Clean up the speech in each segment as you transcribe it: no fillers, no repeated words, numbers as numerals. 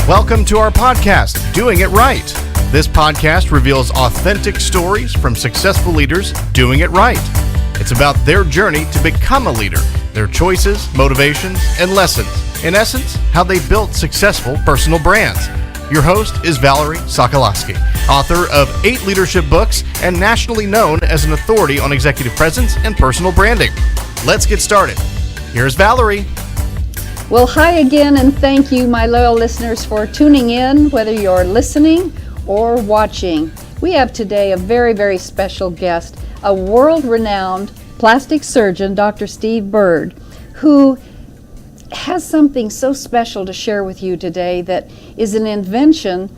Welcome to our podcast, Doing It Right. This podcast reveals authentic stories from successful leaders doing it right. It's about their journey to become a leader, their choices, motivations, and lessons. In essence, how they built successful personal brands. Your host is Valerie Sokolosky, author of 8 leadership books and nationally known as an authority on executive presence and personal branding. Let's get started. Here's Valerie. Well, hi again, and thank you, my loyal listeners, for tuning in, whether you're listening or watching. We have today a very, very special guest, a world-renowned plastic surgeon, Dr. Steve Byrd, who has something so special to share with you today that is an invention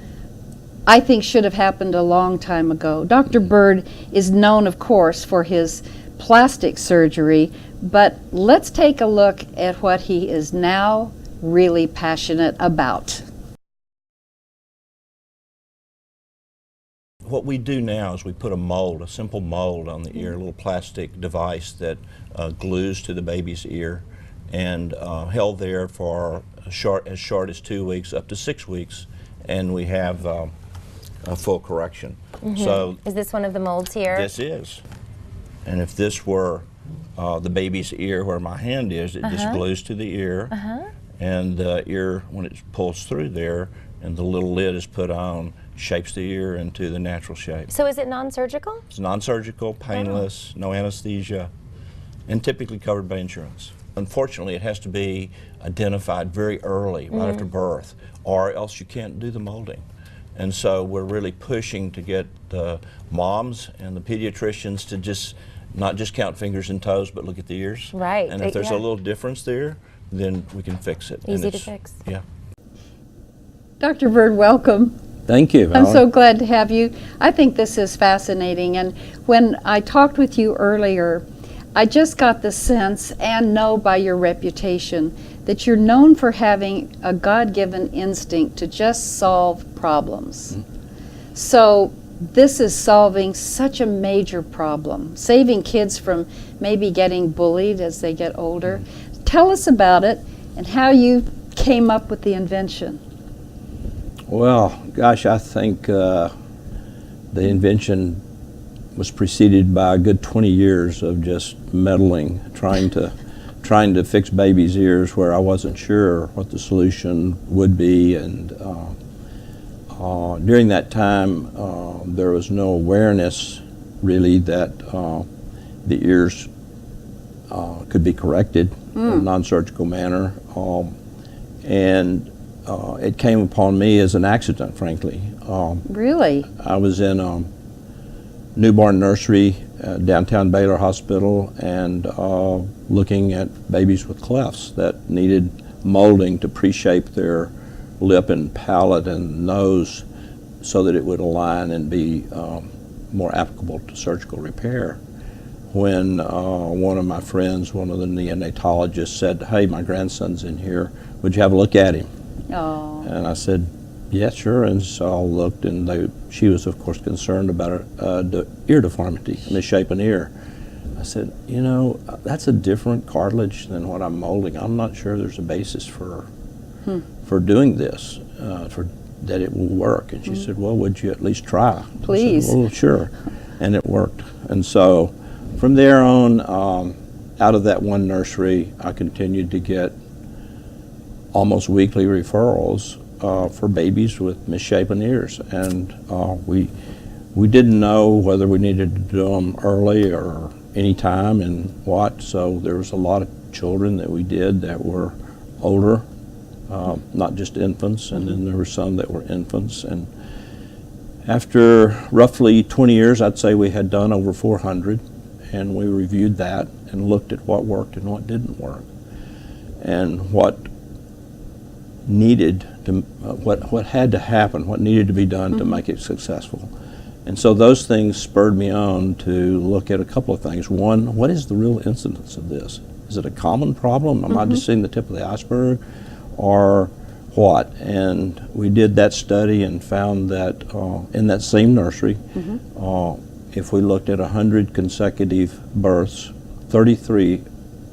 I think should have happened a long time ago. Dr. Byrd is known, of course, for his plastic surgery, but let's take a look at what he is now really passionate about. What we do now is we put a mold, a simple mold on the ear, a little plastic device that glues to the baby's ear and held there for as short as 2 weeks up to 6 weeks, and we have a full correction. Mm-hmm. So is this one of the molds here? This is. And if this were the baby's ear where my hand is, it just glues to the ear, and the ear, when it pulls through there and the little lid is put on, shapes the ear into the natural shape. So is it non-surgical? It's non-surgical, painless, no anesthesia, and typically covered by insurance. Unfortunately, it has to be identified very early, right after birth, or else you can't do the molding. And so we're really pushing to get the moms and the pediatricians to not just count fingers and toes, but look at the ears. Right. And if there's a little difference there, then we can fix it. Easy to fix. Yeah. Dr. Byrd, welcome. Thank you, Valerie. I'm so glad to have you. I think this is fascinating, and when I talked with you earlier, I just got the sense, and know by your reputation, that you're known for having a God-given instinct to just solve problems. So this is solving such a major problem, saving kids from maybe getting bullied as they get older. Tell us about it and how you came up with the invention. Well, gosh, I think the invention was preceded by a good 20 years of just meddling, trying to fix babies' ears where I wasn't sure what the solution would be, and during that time there was no awareness really that the ears could be corrected in a non-surgical manner, and it came upon me as an accident, frankly. Really? I was in a newborn nursery downtown Baylor Hospital, and looking at babies with clefts that needed molding to pre-shape their lip and palate and nose so that it would align and be more applicable to surgical repair. When one of my friends, one of the neonatologists, said, "Hey, my grandson's in here, would you have a look at him?" Oh. And I said, "Yeah, sure." And so I looked, and she was, of course, concerned about ear deformity, a misshapen ear. I said, "You know, that's a different cartilage than what I'm molding. I'm not sure there's a basis for doing this, that it will work." And she said, "Well, would you at least try?" Please. I said, "Well, sure." And it worked. And so from there on, out of that one nursery, I continued to get almost weekly referrals for babies with misshapen ears, and we didn't know whether we needed to do them early or any time and what, so there was a lot of children that we did that were older, not just infants, and then there were some that were infants, and after roughly 20 years, I'd say we had done over 400, and we reviewed that and looked at what worked and what didn't work, and what needed to, what had to happen, what needed to be done to make it successful. And so those things spurred me on to look at a couple of things. One, what is the real incidence of this? Is it a common problem? Am I just seeing the tip of the iceberg, or what? And we did that study and found that in that same nursery, if we looked at 100 consecutive births, 33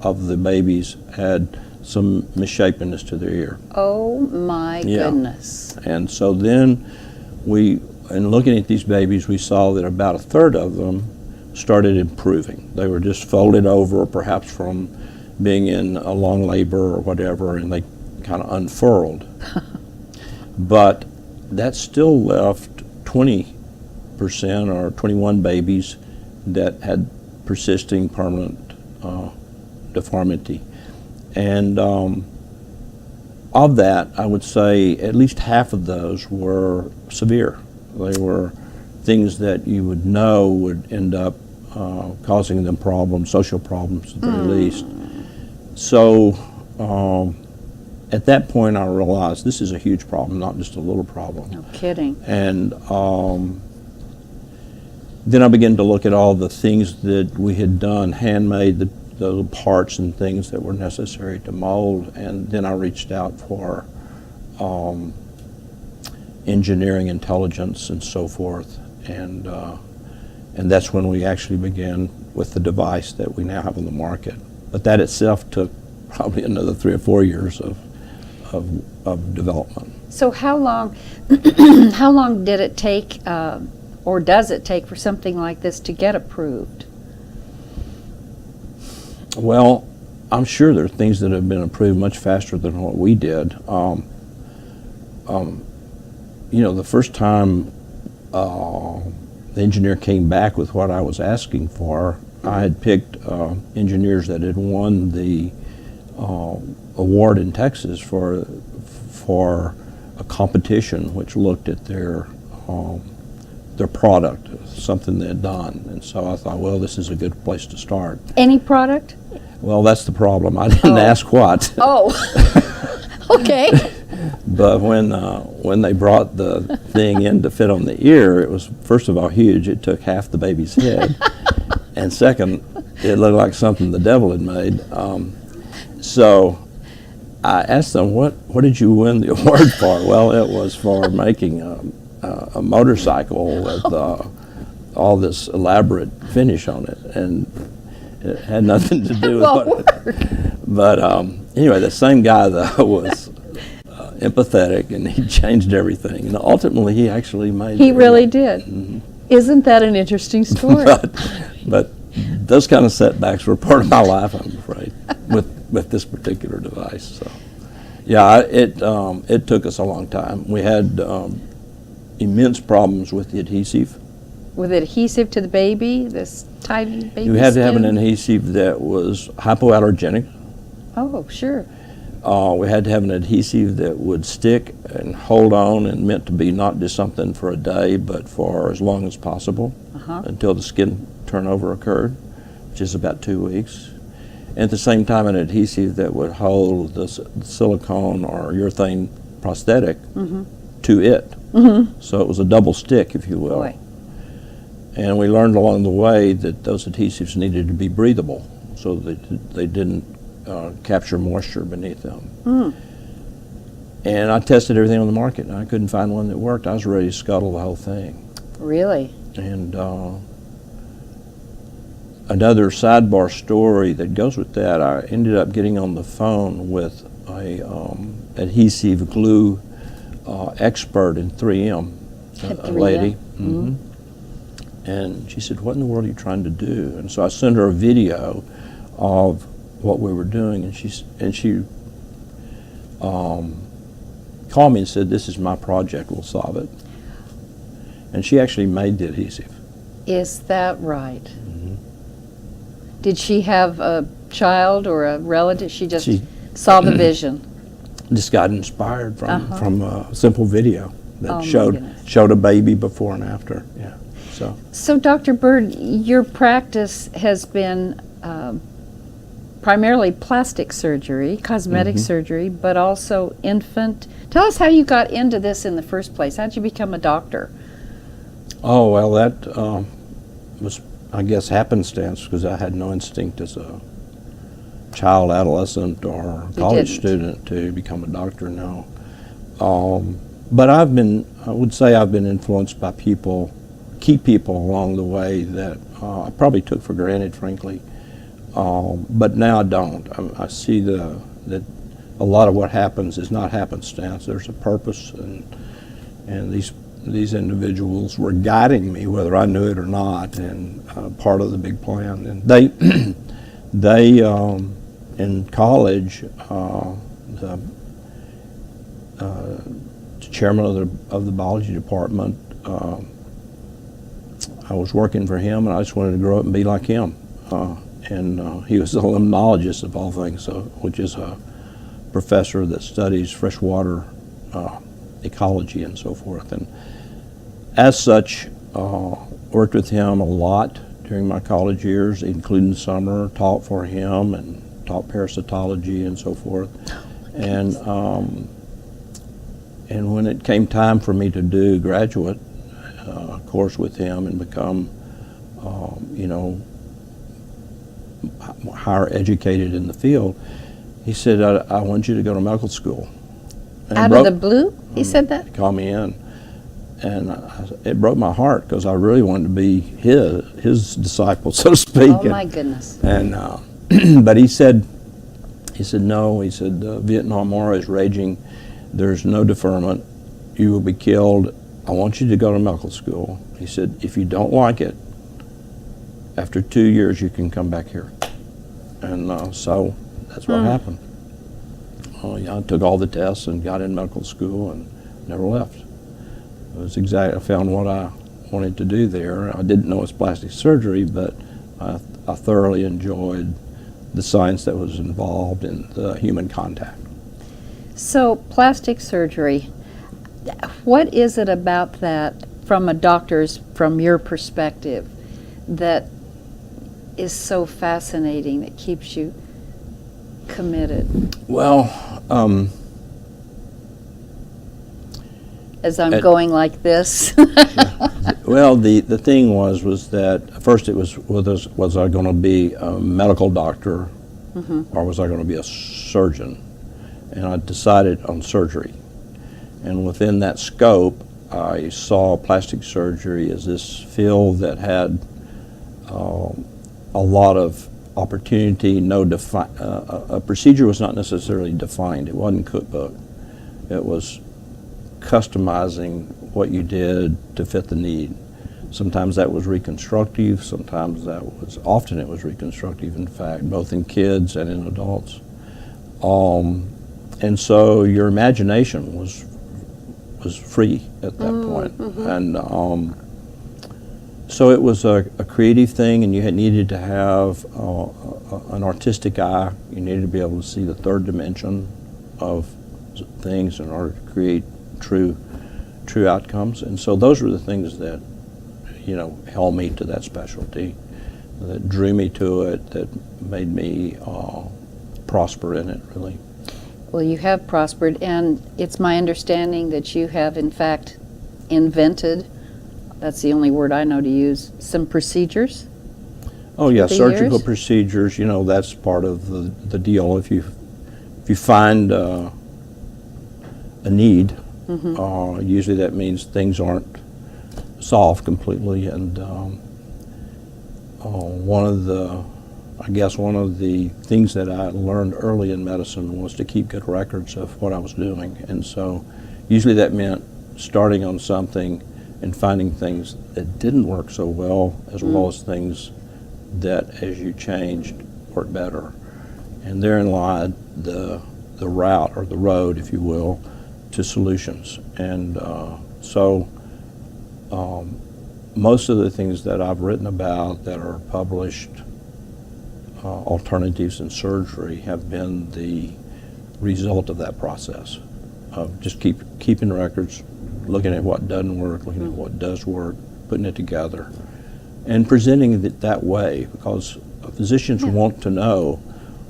of the babies had some misshapenness to their ear. Oh my Yeah. goodness. And so then in looking at these babies, we saw that about a third of them started improving. They were just folded over, perhaps from being in a long labor or whatever, and they kind of unfurled. But that still left 20% or 21 babies that had persisting permanent deformity. And of that, I would say at least half of those were severe. They were things that you would know would end up causing them problems, social problems at the very least. So at that point I realized this is a huge problem, not just a little problem. No kidding. And then I began to look at all the things that we had done, handmade, the parts and things that were necessary to mold, and then I reached out for engineering intelligence and so forth, and that's when we actually began with the device that we now have on the market. But that itself took probably another 3 or 4 years of development. So how long how long did it take or does it take for something like this to get approved? Well, I'm sure there are things that have been approved much faster than what we did. The first time the engineer came back with what I was asking for, I had picked engineers that had won the award in Texas for a competition which looked at their product, something they had done. And so I thought, well, this is a good place to start. Any product? Well, that's the problem. I didn't ask what. Oh, okay. But when they brought the thing in to fit on the ear, it was, first of all, huge. It took half the baby's head. And second, it looked like something the devil had made. So I asked them, what did you win the award for? Well, it was for making a motorcycle with all this elaborate finish on it. And it had nothing to do with But anyway, the same guy, though, was empathetic, and he changed everything. And ultimately, he actually made He really did. Mm-hmm. Isn't that an interesting story? but those kind of setbacks were part of my life, I'm afraid, with this particular device. So, yeah, it took us a long time. We had immense problems with the adhesive. With adhesive to the baby, this tiny baby You had to have skin? an adhesive that was hypoallergenic. Oh, sure. We had to have an adhesive that would stick and hold on and meant to be not just something for a day, but for as long as possible until the skin turnover occurred, which is about 2 weeks. And at the same time, an adhesive that would hold the silicone or urethane prosthetic to it. So it was a double stick, if you will. Boy. And we learned along the way that those adhesives needed to be breathable so that they didn't capture moisture beneath them. And I tested everything on the market, and I couldn't find one that worked. I was ready to scuttle the whole thing. Really? And another sidebar story that goes with that, I ended up getting on the phone with a adhesive glue expert in 3M, a lady. And she said, what in the world are you trying to do? And so I sent her a video of what we were doing, and she called me and said, this is my project, we'll solve it. And she actually made the adhesive. Is that right? Did she have a child or a relative? She just saw the vision. Just got inspired from a simple video that showed a baby before and after. Yeah. So Dr. Byrd, your practice has been primarily plastic surgery, cosmetic surgery, but also infant. Tell us how you got into this in the first place. How did you become a doctor? Oh, well, that was, I guess, happenstance, because I had no instinct as a child, adolescent, or college student to become a doctor, no. But I would say I've been influenced by key people along the way that I probably took for granted, frankly. But now I don't. I see the that a lot of what happens is not happenstance. There's a purpose, and these individuals were guiding me, whether I knew it or not, and part of the big plan. And they in college, the chairman of the biology department, I was working for him, and I just wanted to grow up and be like him. And he was a limnologist of all things, which is a professor that studies freshwater ecology and so forth. And as such, worked with him a lot during my college years, including summer, taught for him and taught parasitology and so forth. And when it came time for me to do graduate course with him and become, higher educated in the field, he said, I want you to go to medical school. And Out of the blue, he said that? He called me in. And it broke my heart because I really wanted to be his disciple, so to speak. Oh, my goodness. And but he said no. He said the Vietnam War is raging. There's no deferment. You will be killed. I want you to go to medical school. He said, if you don't like it, after 2 years you can come back here. And so that's what happened. I took all the tests and got in medical school and never left. It was I found what I wanted to do there. I didn't know it was plastic surgery, but I thoroughly enjoyed the science that was involved in the human contact. So, plastic surgery, what is it about that, from your perspective, that is so fascinating, that keeps you committed? Well, as I'm going like this. well, the thing was that first it was I going to be a medical doctor, or was I going to be a surgeon? And I decided on surgery. And within that scope, I saw plastic surgery as this field that had a lot of opportunity. A procedure was not necessarily defined. It wasn't cookbook. It was customizing what you did to fit the need. Sometimes that was reconstructive, often it was reconstructive, in fact, both in kids and in adults. And so your imagination was free at that point. And so it was a creative thing, and you needed to have an artistic eye. You needed to be able to see the third dimension of things in order to create true outcomes. And so those were the things that held me to that specialty, that drew me to it, that made me prosper in it, really. Well, you have prospered, and it's my understanding that you have, in fact, invented, that's the only word I know to use, some procedures. Oh yeah, surgical procedures. That's part of the deal. If you find a need, usually that means things aren't solved completely. And one of the things that I learned early in medicine was to keep good records of what I was doing. And so usually that meant starting on something and finding things that didn't work so well, as well as things that, as you changed, worked better. And therein lied the route, or the road, if you will, to solutions. And so most of the things that I've written about that are published, alternatives in surgery, have been the result of that process of just keeping records, looking at what doesn't work, looking at what does work, putting it together, and presenting it that way, because physicians want to know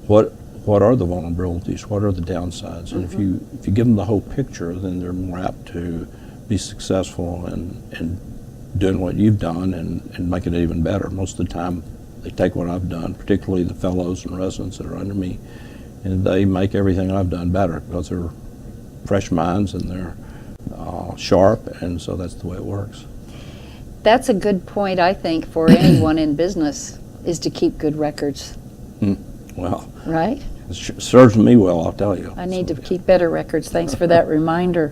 what are the vulnerabilities, what are the downsides, and if you give them the whole picture, then they're more apt to be successful and doing what you've done and making it even better. Most of the time, they take what I've done, particularly the fellows and residents that are under me, and they make everything I've done better because they're fresh minds and they're sharp, and so that's the way it works. That's a good point, I think, for anyone in business, is to keep good records. Well, right? It serves me well, I'll tell you. I need to keep better records. Thanks for that reminder.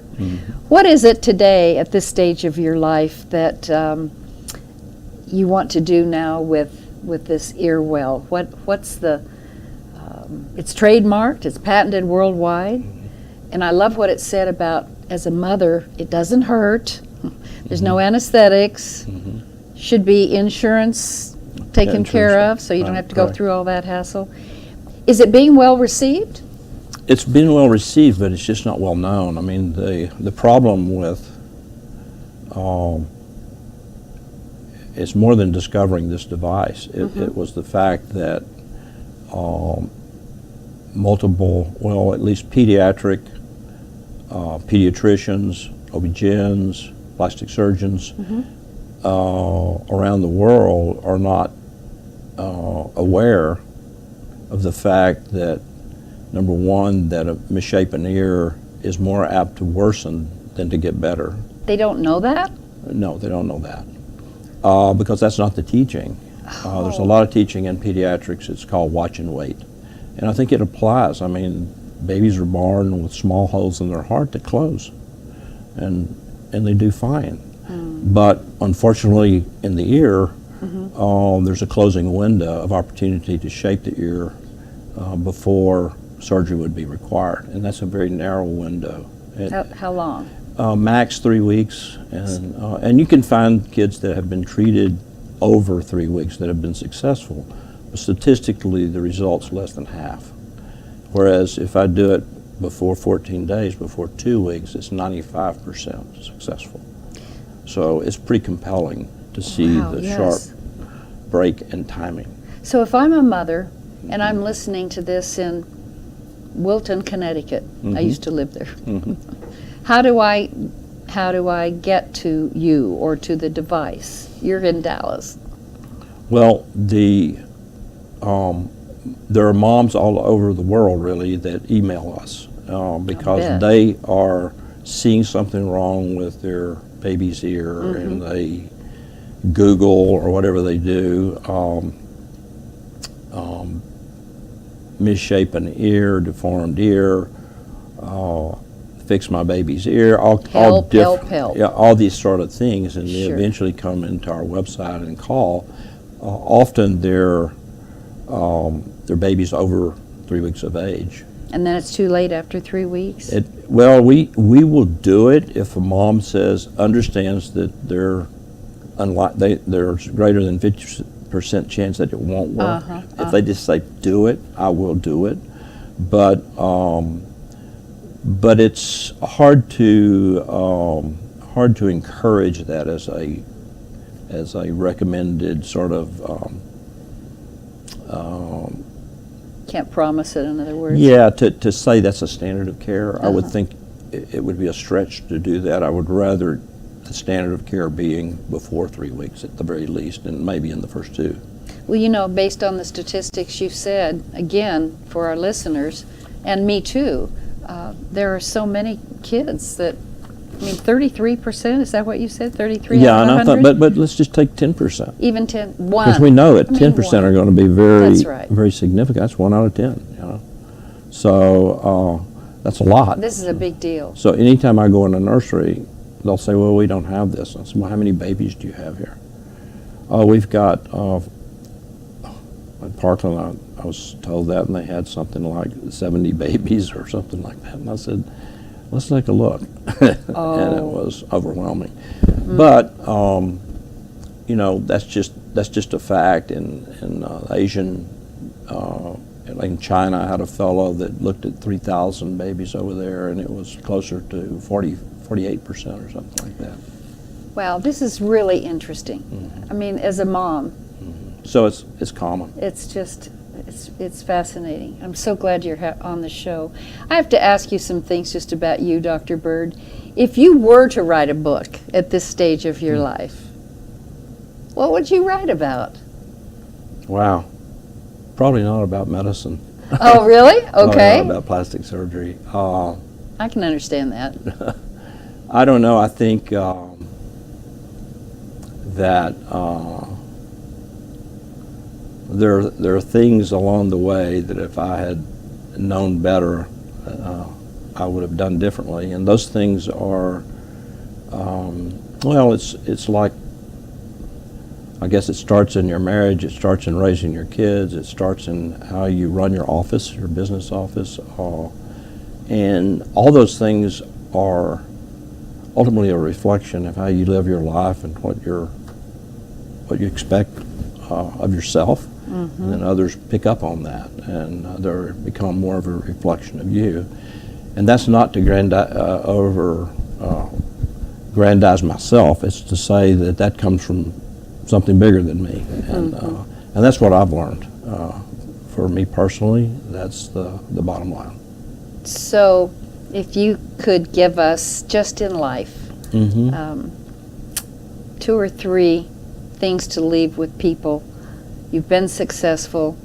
What is it today at this stage of your life that you want to do now with this EarWell? What's the? It's trademarked. It's patented worldwide, and I love what it said about as a mother. It doesn't hurt. There's no anesthetics. Should be insurance taken care of, so you don't have to go through all that hassle. Is it being well received? It's been well received, but it's just not well known. I mean, the problem with it's more than discovering this device. It was the fact that multiple, well, at least pediatricians, OB-GYNs, plastic surgeons around the world are not aware of the fact that, number one, that a misshapen ear is more apt to worsen than to get better. They don't know that? No, they don't know that. Because that's not the teaching. There's a lot of teaching in pediatrics. It's called watch and wait. And I think it applies. I mean, babies are born with small holes in their heart that close, and they do fine. But unfortunately, in the ear, there's a closing window of opportunity to shape the ear before surgery would be required, and that's a very narrow window. How long? Max 3 weeks, and you can find kids that have been treated over 3 weeks that have been successful, but statistically the result's less than half. Whereas if I do it before 14 days, before 2 weeks, it's 95% successful. So it's pretty compelling to see the sharp break in timing. So if I'm a mother and I'm listening to this in Wilton, Connecticut, I used to live there. How do I get to you or to the device? You're in Dallas. Well, there are moms all over the world really that email us because they are seeing something wrong with their baby's ear and they Google or whatever they do, misshapen ear, deformed ear, fix my baby's ear, Help. Yeah, all these sort of things, and they eventually come into our website and call. Often their baby's over 3 weeks of age. And then it's too late after 3 weeks? Well, we will do it if a mom understands that there's greater than 50% chance that it won't work. If they just say do it, I will do it. But it's hard to encourage that as a recommended sort of. Can't promise it, in other words. Yeah, to say that's a standard of care, I would think it would be a stretch to do that. I would rather the standard of care being before 3 weeks at the very least, and maybe in the first 2. Well, you know, based on the statistics you've said, again, for our listeners, and me too, there are so many kids that, I mean, 33%, is that what you said? 33 Yeah, out of and 100? I thought, but let's just take 10%. Even 10, one. Because we know that I mean, 10% one. are going to be very, That's right. very significant. That's 1 out of 10, you know. So that's a lot. This is a big deal. So anytime I go in a nursery, they'll say, well, we don't have this. I said, well, how many babies do you have here? Oh, we've got, at Parkland, I was told that, and they had something like 70 babies or something like that. And I said, let's take a look. And it was overwhelming. But, you know, that's just a fact. In Asian, in China, I had a fellow that looked at 3,000 babies over there, and it was closer to 48% or something like that. Wow, this is really interesting. I mean, as a mom. So it's common. It's just, it's fascinating. I'm so glad you're on the show. I have to ask you some things just about you, Dr. Byrd. If you were to write a book at this stage of your life, what would you write about? Wow. Probably not about medicine. Oh, really? Probably Okay. not about plastic surgery. I can understand that. I don't know. I think that there are things along the way that if I had known better, I would have done differently. And those things are, well, it's like, I guess it starts in your marriage, it starts in raising your kids, it starts in how you run your office, your business office, and all those things are ultimately a reflection of how you live your life and what you expect of yourself. Mm-hmm. And then others pick up on that, and they become more of a reflection of you. And that's not to aggrandize myself. It's to say that comes from something bigger than me, and and that's what I've learned. For me personally, that's the bottom line. So, if you could give us, just in life, 2 or 3 things to leave with people. You've been successful.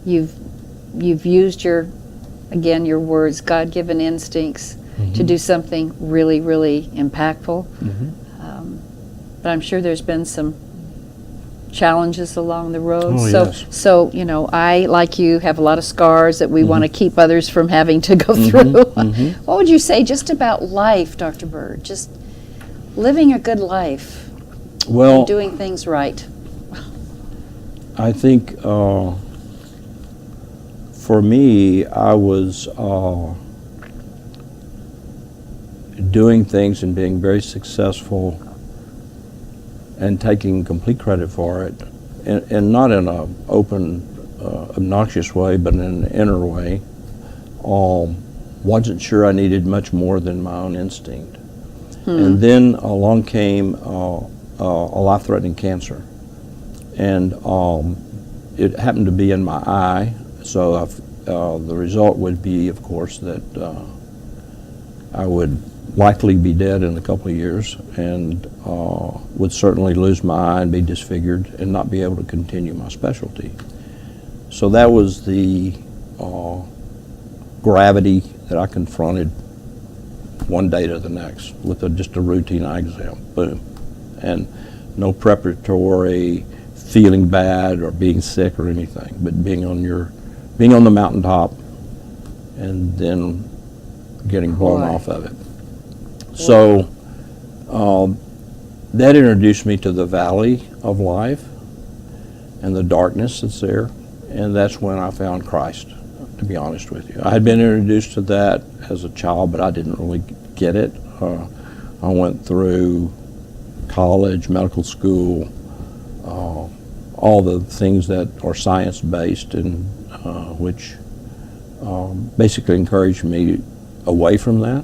You've used your words, God-given instincts, to do something really, really impactful. But I'm sure there's been some challenges along the road. Oh, so, yes. so I, like you, have a lot of scars that we want to keep others from having to go through. What would you say just about life, Dr. Byrd? Just living a good life, and doing things right. I think for me, I was doing things and being very successful and taking complete credit for it, and not in an open, obnoxious way, but in an inner way. Wasn't sure I needed much more than my own instinct. And then along came a life-threatening cancer. And it happened to be in my eye, so the result would be, of course, that I would likely be dead in a couple of years, and would certainly lose my eye and be disfigured and not be able to continue my specialty. So that was the gravity that I confronted one day to the next with just a routine eye exam, boom. And no preparatory feeling bad or being sick or anything, but being on the mountaintop and then getting blown off of it. So that introduced me to the valley of life and the darkness that's there, and that's when I found Christ, to be honest with you. I had been introduced to that as a child, but I didn't really get it. I went through college, medical school, all the things that are science-based, and which basically encouraged me away from that.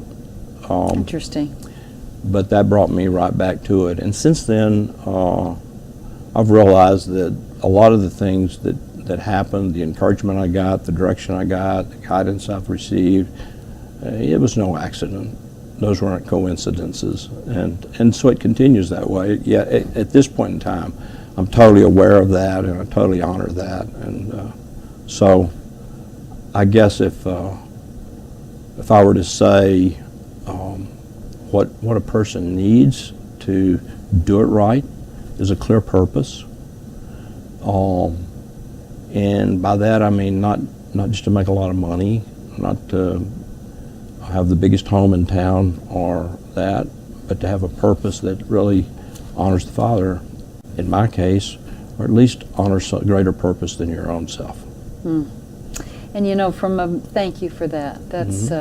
Interesting. But that brought me right back to it. And since then, I've realized that a lot of the things that happened, the encouragement I got, the direction I got, the guidance I've received, it was no accident. Those weren't coincidences. And so it continues that way. Yet at this point in time, I'm totally aware of that, and I totally honor that. And so I guess if I were to say what a person needs to do it right is a clear purpose. And by that I mean not just to make a lot of money, not to have the biggest home in town or that, but to have a purpose that really honors the Father, in my case, or at least honors a greater purpose than your own self. And thank you for that. That's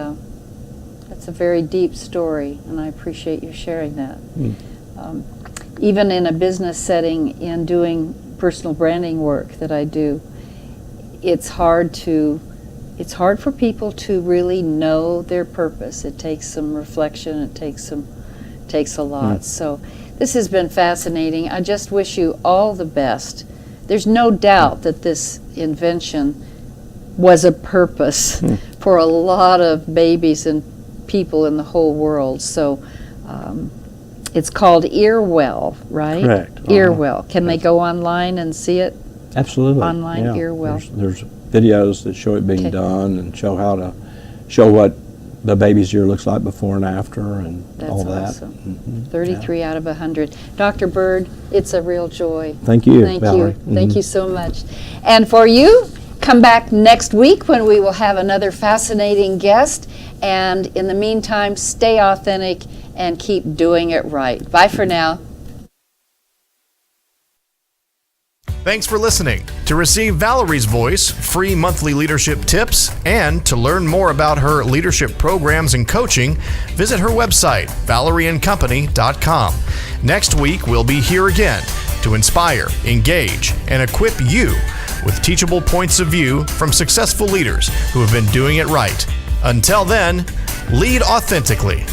a very deep story, and I appreciate you sharing that. Even in a business setting, in doing personal branding work that I do, it's hard for people to really know their purpose. It takes some reflection. It takes a lot. So this has been fascinating. I just wish you all the best. There's no doubt that this invention was a purpose for a lot of babies and people in the whole world. So it's called EarWell, right? Correct. EarWell. Can they go online and see it? Absolutely. Online, yeah. EarWell. There's videos that show it being done and show what the baby's ear looks like before and after, and That's all that. Awesome. 33 out of 100. Dr. Byrd, it's a real joy. Thank you, Thank Valerie. you. Thank you so much. And for you, Come back next week when we will have another fascinating guest. And in the meantime, stay authentic and keep doing it right. Bye for now. Thanks for listening. To receive Valerie's voice, free monthly leadership tips, and to learn more about her leadership programs and coaching, visit her website, valerieandcompany.com. Next week, we'll be here again to inspire, engage, and equip you with teachable points of view from successful leaders who have been doing it right. Until then, lead authentically.